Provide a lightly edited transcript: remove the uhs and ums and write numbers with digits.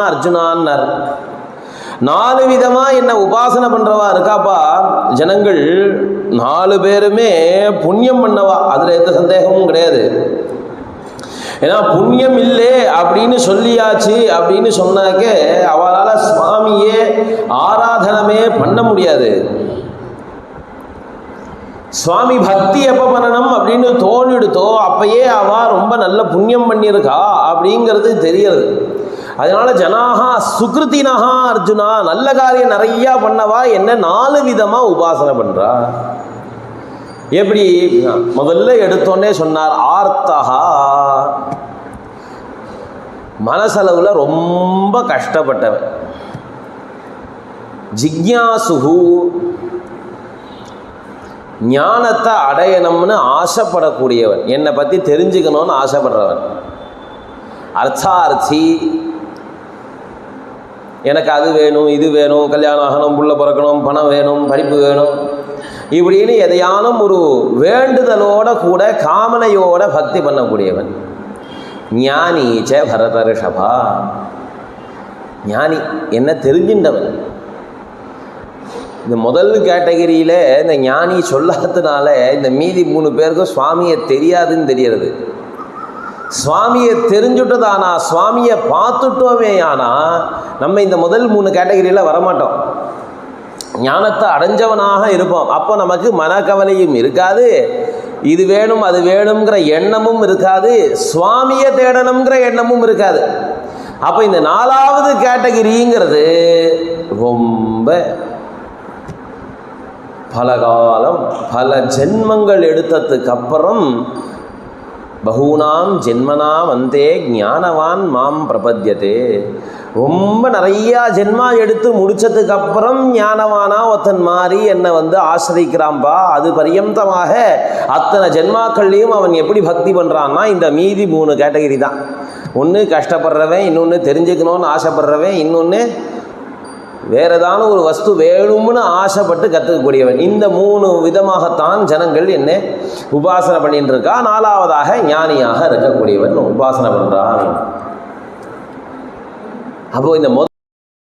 அர்ஜுனான்னார். 4 விதமா என்ன உபாசனை பண்றவா இருக்காப்பா ஜனங்கள். 4 பேருமே புண்ணியம் பண்ணவா, அதுல எந்த சந்தேகமும் கிடையாது. ஏன்னா புண்ணியம் இல்லை அப்படின்னு சொல்லியாச்சு அப்படின்னு சொன்னாக்க அவளால் சுவாமியே ஆராதனமே பண்ண முடியாது. சுவாமி பக்தி எப்போ பண்ணணும் அப்படின்னு தோணிடுத்தோ அப்பயே அவ ரொம்ப நல்ல புண்ணியம் பண்ணியிருக்கா அப்படிங்கிறது தெரியாது. அதனால ஜனாகா சுக்ருத்தினஹா அர்ஜுனா, நல்ல காரியம் நிறையா பண்ணவா என்ன 4 விதமா உபாசனை பண்றா. எப்படி? முதல்ல எடுத்தோன்னே சொன்னார் ஆர்த்தகா, மனசளவுல ரொம்ப கஷ்டப்பட்டவன். ஜிக்யாசுகு, ஞானத்தை அடையணும்னு ஆசைப்படக்கூடியவன், என்னை பற்றி தெரிஞ்சுக்கணும்னு ஆசைப்படுறவன். அர்த்தார்த்தி, எனக்கு அது வேணும் இது வேணும், கல்யாணம் ஆகணும், புள்ள பிறக்கணும், பணம் வேணும், படிப்பு வேணும், இப்படின்னு எதையானும் ஒரு வேண்டுதலோட கூட காமனையோட பக்தி பண்ணக்கூடியவன். ஞானீச்ச பரத ரிஷபா, ஞானி என்ன தெரிஞ்சின்றவன். இந்த முதல் கேட்டகரியில் இந்த ஞானி சொல்லாததுனால இந்த மீதி 3 பேருக்கும் சுவாமியை தெரியாதுன்னு தெரியறது. சுவாமியை தெரிஞ்சுட்டதானா, சுவாமியை பார்த்துட்டோமே ஆனால் நம்ம இந்த முதல் 3 கேட்டகரியில் வரமாட்டோம். ஞானத்தை அடைஞ்சவனாக இருப்போம். அப்போ நமக்கு மனக்கவலையும் இருக்காது, இது வேணும் அது வேணுங்கிற எண்ணமும் இருக்காது, சுவாமியை தேடணுங்கிற எண்ணமும் இருக்காது. அப்போ இந்த 4வது கேட்டகரிங்கிறது ரொம்ப பல காலம் பல ஜென்மங்கள் எடுத்ததுக்கு அப்புறம் பகூனாம் ஜென்மனாம் அந்தே ஞானவான் மாம் பிரபத்யதே, ரொம்ப நிறையா ஜென்மா எடுத்து முடித்ததுக்கு அப்புறம் ஞானவானா ஒருத்தன் மாறி என்னை ஆசிரிக்கிறான்பா. அது பரியந்தமாக அத்தனை ஜென்மாக்கள்லையும் அவன் எப்படி பக்தி பண்ணுறான்னா இந்த மீதி 3 கேட்டகரி தான். ஒன்று கஷ்டப்படுறவன், இன்னொன்று தெரிஞ்சுக்கணும்னு ஆசைப்படுறவன், இன்னொன்று வேறு ஏதான ஒரு வஸ்து வேணும்னு ஆசைப்பட்டு கற்றுக்கக்கூடியவன். இந்த 3 விதமாகத்தான் ஜனங்கள் என்ன உபாசனை பண்ணிட்டு இருக்கா. 4வதாக ஞானியாக இருக்கக்கூடியவன் உபாசனை பண்ணுறான். அப்போ இந்த